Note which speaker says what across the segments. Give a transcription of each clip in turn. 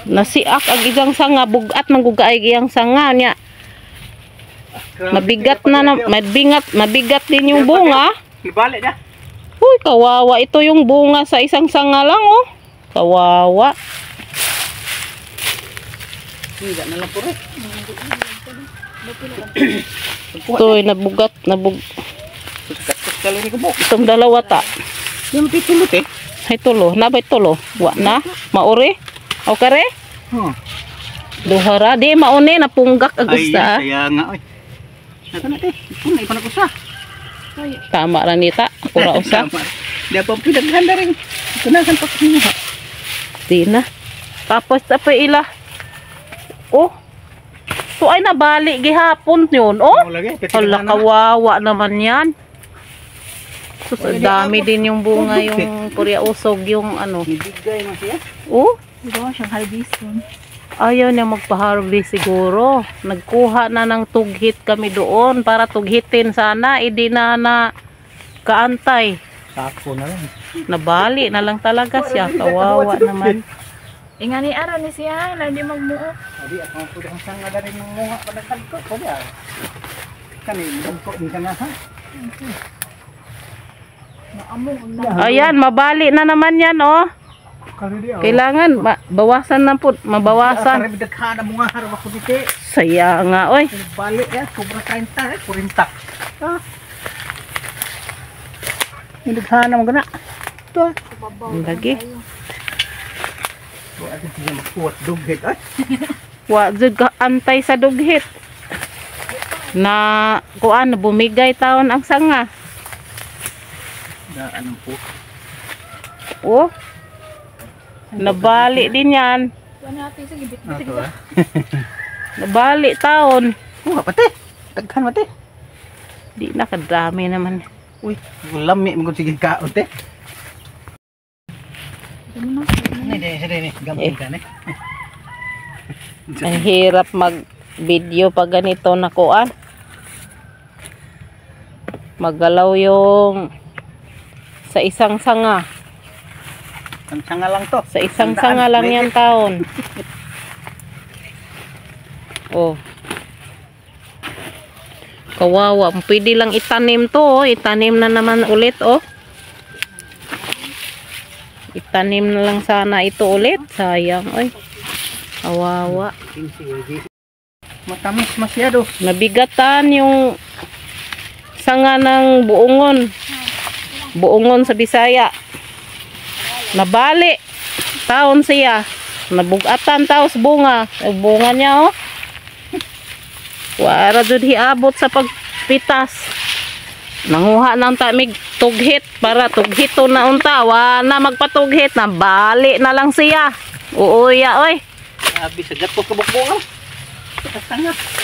Speaker 1: Nasiak ag ijang sanga, bugat manggugay iyang sanga niya. Mabigat na, mabigat din yung bunga.
Speaker 2: Ibalik na.
Speaker 1: Uy, kawawa ito yung bunga sa isang sanga lang, oh. Kawawa.
Speaker 2: Hindi na lang puro.
Speaker 1: Ito, nabugat, itong dalawa ta.
Speaker 2: Yung pitulot eh.
Speaker 1: Ay tulo, nabay tulo. Wa na, mauri. O kare? Duhara, di mauni, napunggak agusta.
Speaker 2: Ay, kaya nga, oy. Naka na eh, kung naipan ako sa.
Speaker 1: Tama ra nita, pura usa.
Speaker 2: Di pa pinaghanda rin. Kunasan pa kanya.
Speaker 1: Di na. Tapos tapay ila. Oh. So ay nabali gihapon yun, oh. Hala, kawawa naman yan. So, dami din yung bunga, yung purya usog, yung ano.
Speaker 2: Ibigay mo siya.
Speaker 1: Oh.
Speaker 3: Diba siyang harvesting.
Speaker 1: Ayaw niya magpa-harvest siguro. Nagkuha na ng tughit kami doon para tughitin sana. Hindi na kaantay.
Speaker 2: Sako na lang.
Speaker 1: Nabali na lang talaga siya. Kawawa naman.
Speaker 3: Nga ni araw ni siya, na di magmuo.
Speaker 2: Adi, ako ang pwede ang sanga na rin ng mga panagkanto. Pwede ah. Kani, magkot din ka na ha.
Speaker 1: Ayan, mabali na naman yan, oh. Kailangan bawasan na po, mabawasan.
Speaker 2: Karabidaghan mo nga harap ako dito.
Speaker 1: Saya nga, oy.
Speaker 2: Balik yan, sobra 30 eh, 40. Nidaghan mo gana. Ito.
Speaker 1: Lagi.
Speaker 2: Wa adi siya magkuwat dughit ay.
Speaker 1: Wa jud ka antay sa dughit. Na kuan bumigay taon ang sanga.
Speaker 2: Daan po.
Speaker 1: Oh. Nabali din yan. Nabali taon.
Speaker 2: Pati. Daghan mati.
Speaker 1: Di na kadami naman.
Speaker 2: Uy, lami mo sige kaon te. Sige, gampang ka ne.
Speaker 1: Ang hirap mag-video pag ganito na kuan. Maggalaw yung sa isang sanga.
Speaker 2: Ang sanga lang to.
Speaker 1: Sa isang sanga lang yan taon. Oh. Kawawa. Pwede lang itanim to, oh. Itanim na naman ulit, oh. Itanim na lang sana ito ulit. Sayang, oy. Kawawa.
Speaker 2: Matamis masyado.
Speaker 1: Nabigatan yung sanga ng buongon. Buongon sa Bisaya. Nabali. Taon siya. Nabugatan taos bunga. Bunga niya, oh. Wara jud hiabot sa pagpitas. Nanguha ng tamig tughit para tughito na unta. Wala magpatughit. Nabali na lang siya. Uuya, oy.
Speaker 2: Sabi sa gato kabukbungan.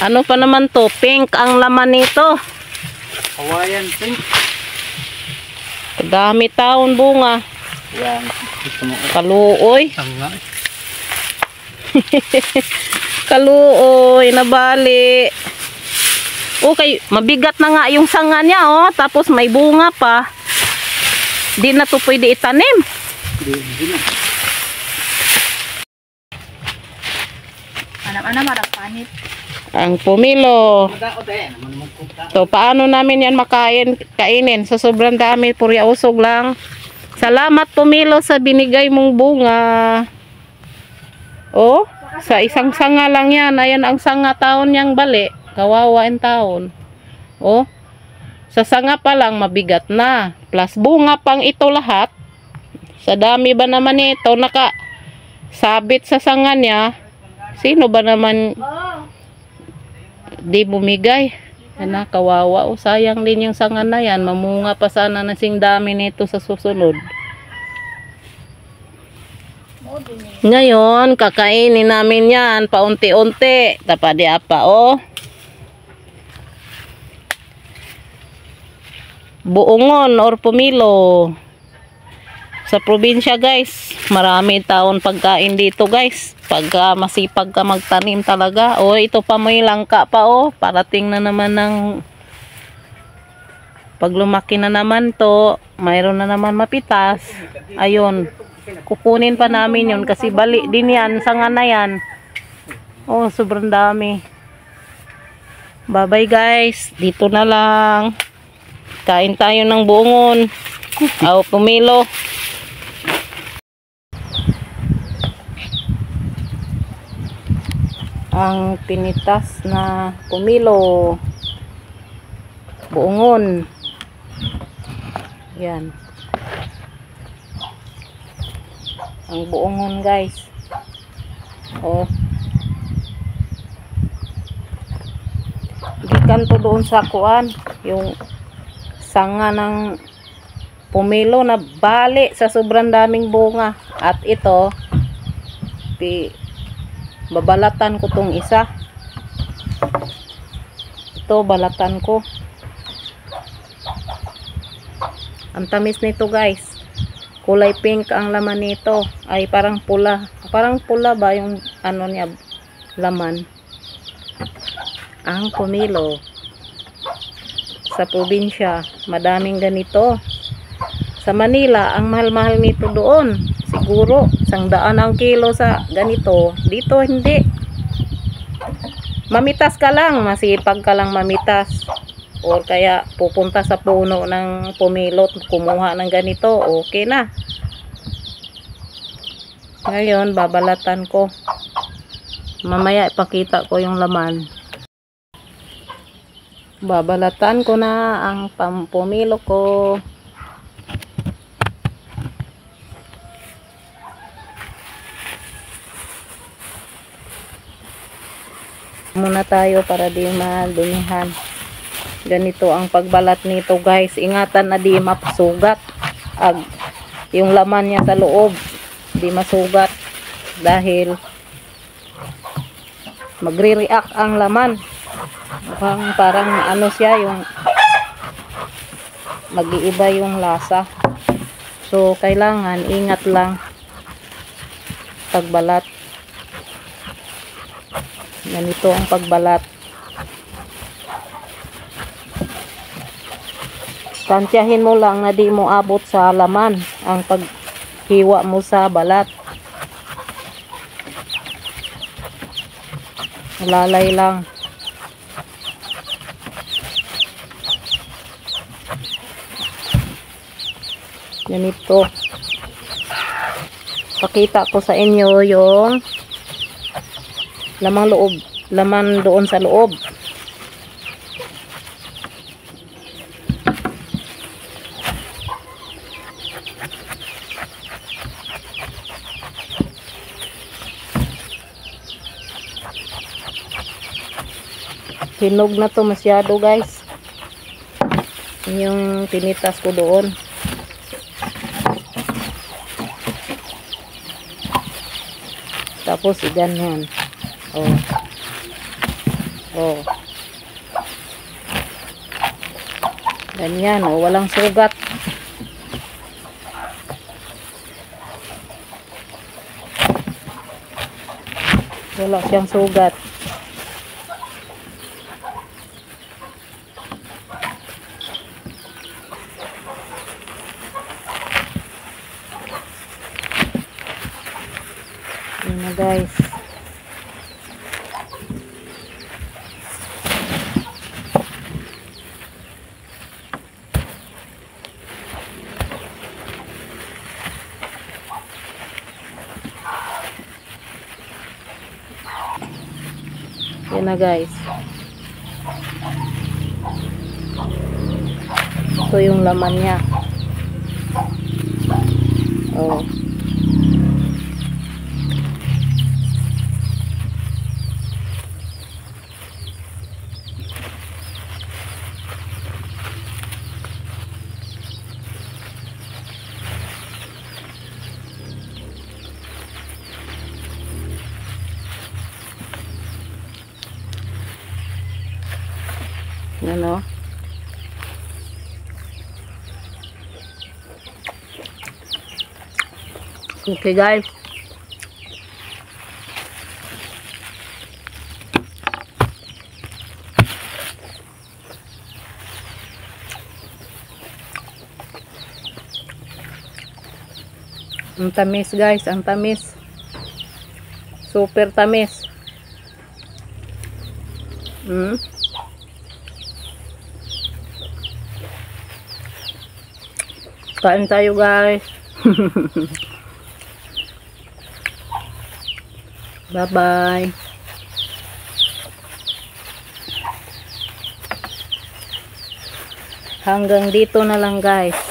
Speaker 1: Ano pa naman to? Pink ang laman nito.
Speaker 2: Hawaiian pink.
Speaker 1: Dami taon bunga.
Speaker 2: Yan.
Speaker 1: Kaluoy.
Speaker 2: Sanga.
Speaker 1: Kaluoy, nabali. Okay, mabigat na nga yung sanga niya, oh. Tapos may bunga pa. Di na to pwede itanim.
Speaker 2: Di na.
Speaker 3: Anak-anak marang panit.
Speaker 1: Ang pumilo. So, paano namin yan kainin? Sa sobrang dami, purya usog lang. Salamat pumilo sa binigay mong bunga. Oh, sa isang sanga lang yan. Ayan ang sanga taon niyang bali. Kawawa ang taon. Oh, sa sanga pa lang mabigat na. Plus bunga pang ito lahat. Sa dami ba naman ito nakasabit sa sanga niya? Sino ba naman di bumigay? Ano, kawawa. O, sayang din yung sanga na yan. Mamunga pa sana na sing dami nito sa susunod. Ngayon, kakainin namin yan paunti-unti. Tapadi apa, oh. Buongon or pumilo. Sa probinsya, guys, marami taon pagkain dito, guys. Pagka masipag ka magtanim talaga. O, ito pa may langka pa, oh. Parating na naman ng Pag lumaki na naman to, mayroon na naman mapitas. Ayun. Kukunin pa namin yun kasi bali din yan, sanga na yan. Oh, sobrang dami. Bye-bye guys. Dito na lang. Kain tayo ng buongon. Aw, pumilo. Ang pinitas na pumilo. Buongon. Yan. Ang buongon guys. Oh. Gikan to doon sa kuan, yung sanga ng pumilo na bali sa sobrang daming bunga. At ito, babalatan ko tong isa. Ito, balatan ko. Ang tamis nito guys. Kulay pink ang laman nito. Ay parang pula. Parang pula ba yung ano niya, laman. Ang pumilo. Sa probinsya, madaming ganito. Sa Manila, ang mahal-mahal nito doon. Siguro, 100 ang kilo sa ganito. Dito, hindi. Mamitas ka lang. Masipag ka lang mamitas. O kaya pupunta sa puno ng pumilo, kumuha ng ganito, okay na. Ngayon, babalatan ko. Mamaya ipakita ko yung laman. Babalatan ko na ang pampumilo ko. Muna tayo para di madumihan. Ganito ang pagbalat nito guys. Ingatan na di mapasugat. Yung laman niya sa loob di masugat dahil magre-react ang laman. Parang ano siya, yung mag-iiba yung lasa. So kailangan ingat lang pagbalat. Ganito ang pagbalat. Tansyahin mo lang na di mo abot sa laman ang paghiwa mo sa balat. Lalay lang. Ganito. Pakita ko sa inyo yung lamang loob. Laman doon sa loob. Hinog na to masyado guys. Yung tinitas ko doon. Tapos ganyan. Oh. Oh. Ganyan, oh, walang sugat. Wala siyang sugat. Yan na guys. Yan na guys. Ito yung laman niya. Oh. Ano? Okay guys. Ang tamis guys, ang tamis. Super tamis. Kain tayo guys. Bye bye. Hanggang dito na lang guys.